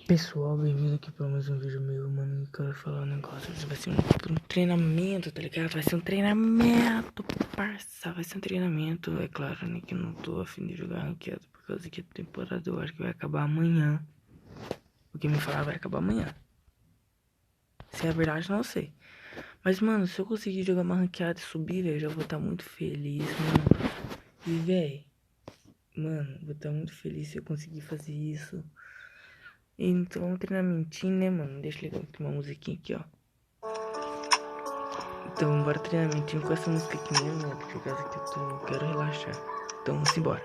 Pessoal, bem-vindo aqui para mais um vídeo meu, mano. Eu quero falar um negócio. Isso vai ser um treinamento, tá ligado? Vai ser um treinamento, parça. Vai ser um treinamento. É claro, né, que eu não tô a fim de jogar ranqueado, por causa que a temporada eu acho que vai acabar amanhã. O que me falar vai acabar amanhã. Se é verdade, não sei. Mas, mano, se eu conseguir jogar uma ranqueada e subir, velho, eu já vou estar muito feliz, mano. E, velho, mano, vou estar muito feliz se eu conseguir fazer isso. Então, um treinamentinho, né, mano? Deixa eu ligar aqui uma musiquinha aqui, ó. Então, bora treinamentinho com essa música aqui mesmo, né? Por causa que eu quero relaxar. Então, vamos embora.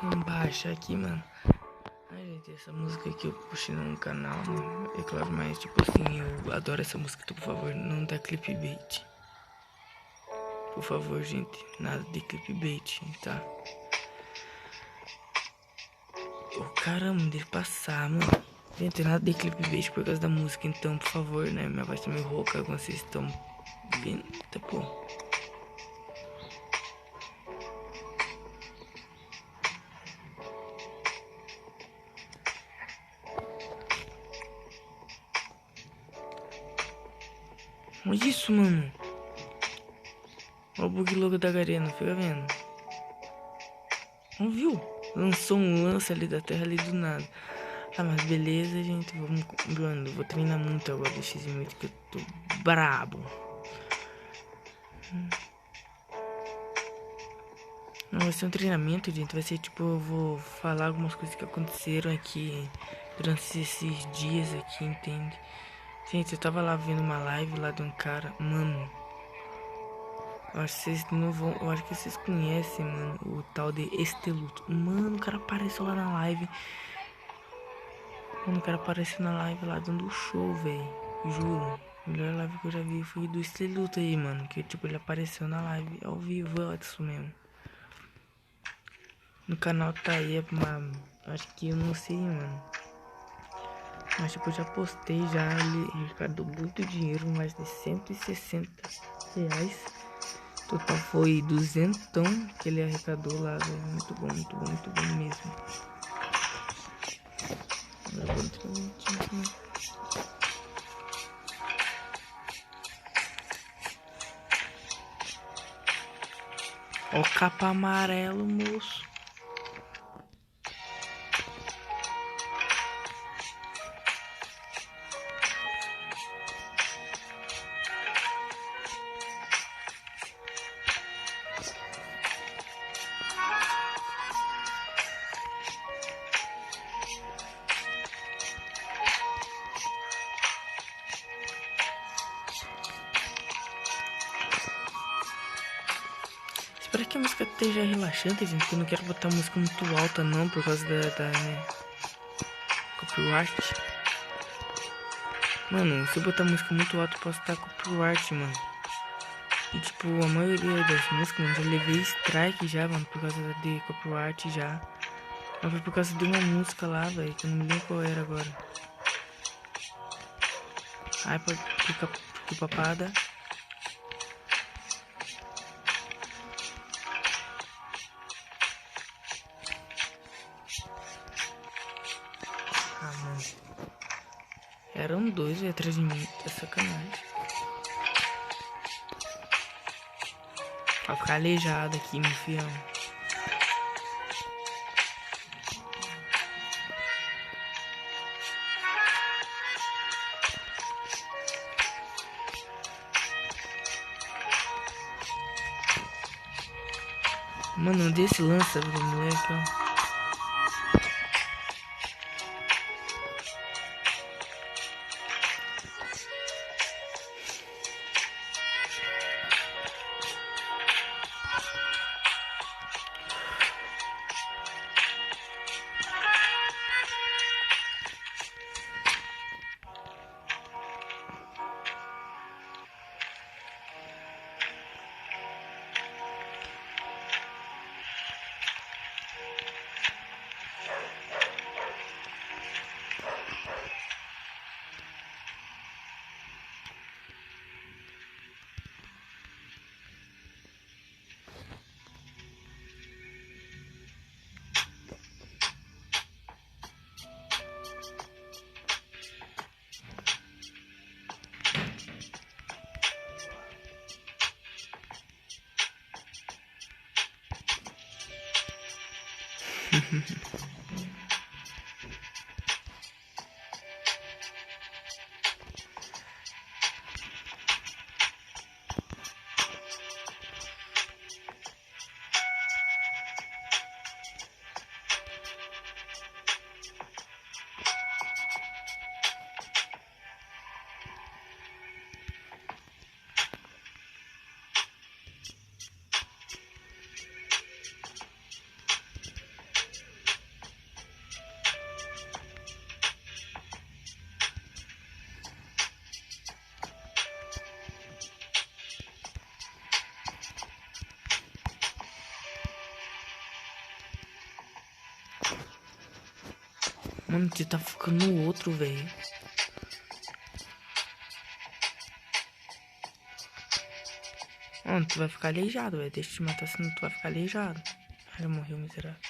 Vamos baixar aqui, mano. Ai, gente, essa música aqui eu puxei no canal, né? É claro, mas tipo assim, eu adoro essa música. Então, por favor, não dá clickbait. Por favor, gente, nada de clickbait, tá? Ô, caramba, deixa eu passar, mano. Gente, nada de clickbait por causa da música. Então, por favor, né? Minha voz tá meio rouca, como vocês estão vendo. Tá bom. Olha isso, mano. Olha o bug louco da Garena, fica vendo. Não viu? Lançou um lance ali da terra ali do nada. Ah, mas beleza, gente. Vamos. Mano, eu vou treinar muito agora do X-Mate que eu tô brabo. Não vai ser um treinamento, gente. Vai ser tipo, eu vou falar algumas coisas que aconteceram aqui durante esses dias aqui, entende? Gente, eu tava lá vendo uma live lá de um cara, mano. Eu acho que vocês não vão. Eu acho que vocês conhecem, mano, o tal de Esteluto. Mano, o cara apareceu lá na live. Mano, o cara apareceu na live lá dando show, velho. Juro. A melhor live que eu já vi foi do Esteluto aí, mano. Que tipo, ele apareceu na live ao vivo, é isso mesmo. No canal tá aí, mas acho que eu não sei, mano. Mas tipo, eu já postei já. Ele arrecadou muito dinheiro, mais de 160 reais. Total foi 200 que ele arrecadou lá, velho. Muito bom, muito bom, muito bom mesmo. Agora né? Ó o capa amarelo, moço. Espero que a música esteja relaxante, gente. Porque eu não quero botar a música muito alta, não. Por causa da né, copyright. Mano, se eu botar música muito alta, eu posso estar copyright, mano. E tipo, a maioria das músicas, mano, já levei strike já, mano. Por causa de copyright já. Mas foi por causa de uma música lá, velho. Que eu não me lembro qual era agora. Ai, que papada. Ah, mano. Eram dois atrás de mim. É sacanagem. Vai ficar aleijado aqui, meu fião. Mano, desse lança pro moleque, ó. Mano, você tá focando no outro, velho. Mano, tu vai ficar aleijado, velho. Deixa eu te matar, senão tu vai ficar aleijado. Ele morreu, miserável.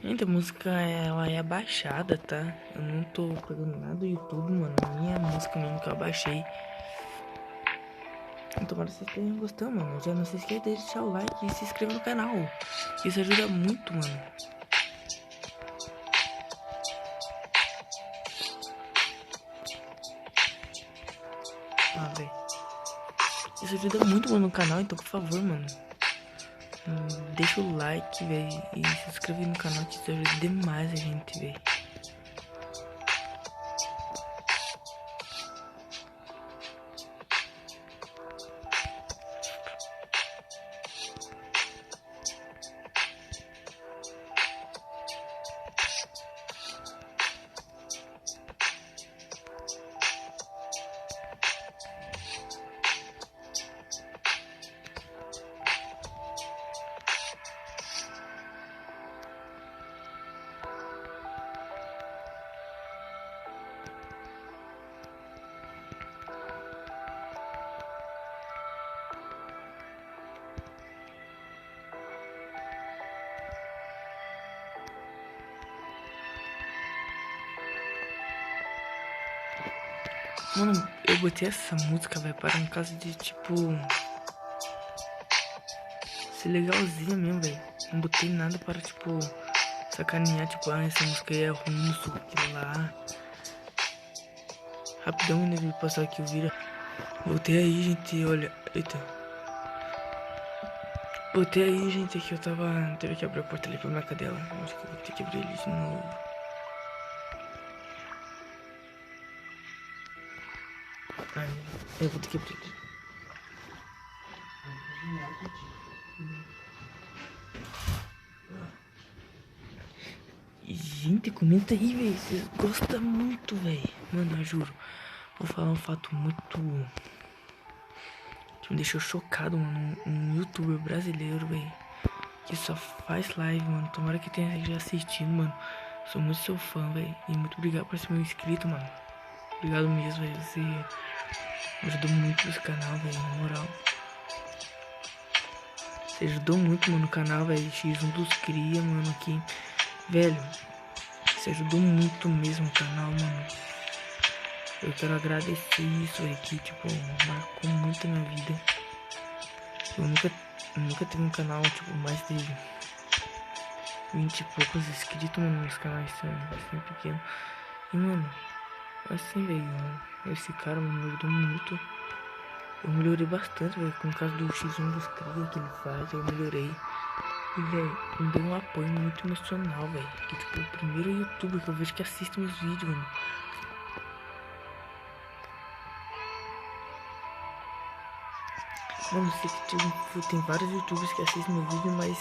Gente, a música, ela é baixada, tá? Eu não tô pegando nada do YouTube, mano. A minha música mesmo que eu baixei. Então, tomara que vocês estejam gostando, mano. Já não se esqueça de deixar o like e se inscrever no canal. Isso ajuda muito, mano. Ah, velho. Isso ajuda muito, mano, no canal. Então, por favor, mano. Deixa o like, velho. E se inscreve no canal, que isso ajuda demais a gente, velho. Mano, eu botei essa música, velho, para um caso de, tipo, ser legalzinha mesmo, velho. Não botei nada para, tipo, sacanear, tipo, ah, essa música aí é ruim, não sei o que lá. Rapidão, né, vou passar aqui o vídeo. Voltei aí, gente, olha, eita. Voltei aí, gente, aqui eu tava, teve que abrir a porta ali pra minha cadela. Acho que eu vou ter que abrir ele de novo. Ai, eu vou ter que abrir ele. Gente, comenta aí, velho. Vocês gostam muito, velho. Mano, eu juro. Vou falar um fato muito que me deixou chocado, mano. Um youtuber brasileiro, velho, que só faz live, mano. Tomara que tenha já assistindo, mano. Sou muito seu fã, velho. E muito obrigado por ser meu inscrito, mano. Obrigado mesmo, velho. Você me ajudou muito nesse canal, velho. Na moral. Você ajudou muito, mano, no canal, velho. X1 dos cria, mano, aqui. Velho, você ajudou muito mesmo o canal, mano. Eu quero agradecer isso, velho, que, tipo, marcou muito a minha vida. Eu nunca tive um canal, tipo, mais de 20 e poucos inscritos, mano, nos canais assim, pequeno. E, mano, assim, velho, esse cara, mano, me ajudou muito. Eu melhorei bastante, velho, com o caso do X1 dos cria que ele faz, eu melhorei. E, velho, me deu um apoio muito emocional, velho. Que, tipo, o primeiro youtuber que eu vejo que assiste meus vídeos, mano. Mano, sei que tem vários youtubers que assistem meu vídeo, mas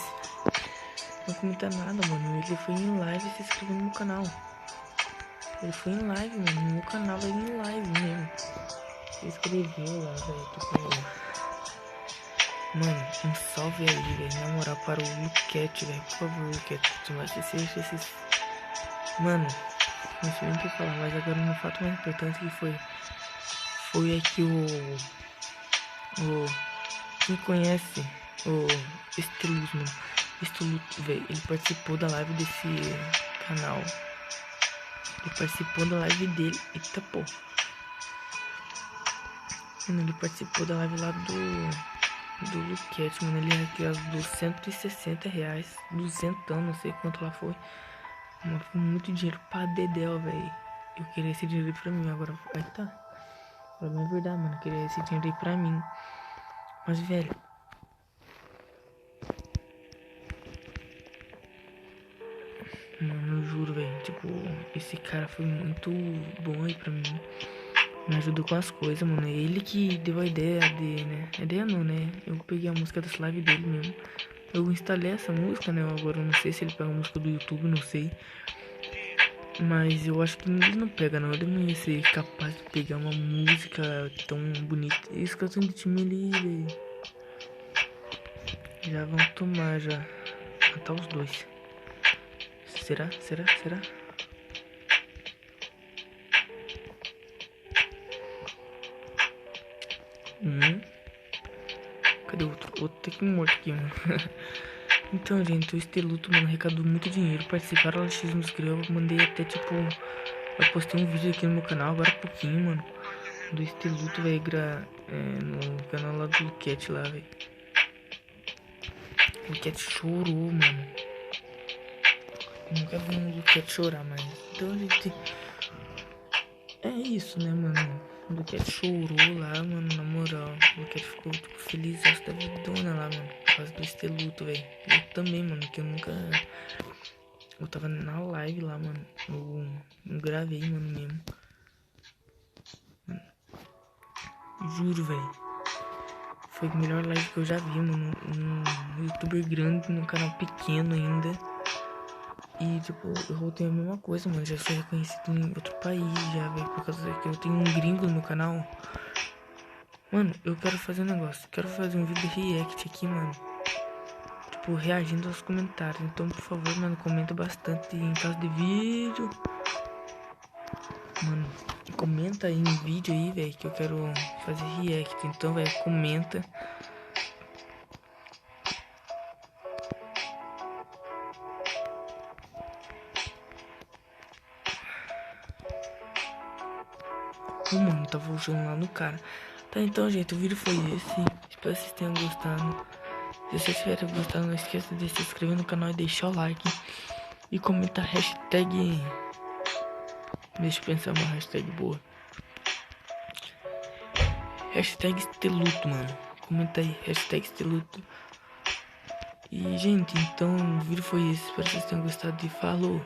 não comenta nada, mano. Ele foi em live e se inscreveu no meu canal. Ele foi em live, mano, no meu canal, ele em live mesmo. Ele escreveu lá, velho, tipo... Mano, um salve aí, velho, na moral, para o Luquete, velho, por favor, Luquete, tu vai assistir esses... Mano, não sei nem o que falar, mas agora um fato mais importante que foi aqui quem conhece o Esteluz, mano, Esteluz, velho, ele participou da live desse canal. Ele participou da live dele. Eita, pô. Mano, ele participou da live lá do Luquete, mano. Ele arrecadou R$260. 200, não sei quanto lá foi. Mas foi muito dinheiro pra Dedéu, velho. Eu queria esse dinheiro aí pra mim, agora. Aí tá. Agora é verdade, mano. Eu queria esse dinheiro aí pra mim. Mas, velho. Mano, eu juro, velho. Tipo, esse cara foi muito bom aí pra mim. Me ajudou com as coisas, mano. É ele que deu a ideia de, né? Ideia não, né? Eu peguei a música dessa live dele mesmo. Eu instalei essa música, né? Agora eu não sei se ele pega a música do YouTube, não sei. Mas eu acho que ele não pega, não. Ele não ia ser capaz de pegar uma música tão bonita. Esse canção de time ele. Já vão tomar, já. Matar os dois. Será? Será? Será? Cadê o outro? Outro tem que morto aqui, mano. Então, gente, o Esteluto, mano, arrecadou muito dinheiro. Participaram da X nos criou. Eu mandei até, tipo... Eu postei um vídeo aqui no meu canal, agora há pouquinho, mano. Do Esteluto, velho, no canal lá do Luquete lá, velho. O Luquete chorou, mano. Eu nunca vi um Luquete chorar, mas... Então, gente... É isso, né, mano? O Luquete chorou lá, mano, na moral. O Luquete ficou, tipo, feliz da vidona lá, mano. Por causa do Esteluto, velho. Eu também, mano, que eu nunca... Eu tava na live lá, mano. Eu gravei, mano, mesmo. Mano, juro, velho. Foi a melhor live que eu já vi, mano. Um youtuber grande num canal pequeno ainda. E, tipo, eu voltei a mesma coisa, mano. Já sou reconhecido em outro país, já, velho. Por causa que eu tenho um gringo no meu canal. Mano, eu quero fazer um negócio. Quero fazer um vídeo de react aqui, mano. Tipo, reagindo aos comentários. Então, por favor, mano, comenta bastante em caso de vídeo. Mano, comenta aí em vídeo aí, velho, que eu quero fazer react. Então, velho, comenta. Mano, tá voltando lá no cara. Tá, então, gente, o vídeo foi esse. Espero que vocês tenham gostado. Se vocês tiverem gostado, não esqueça de se inscrever no canal e deixar o like. E comentar hashtag... Deixa eu pensar uma hashtag boa. Hashtag Esteluto, mano. Comenta aí, hashtag Esteluto. E, gente, então o vídeo foi esse. Espero que vocês tenham gostado e falou.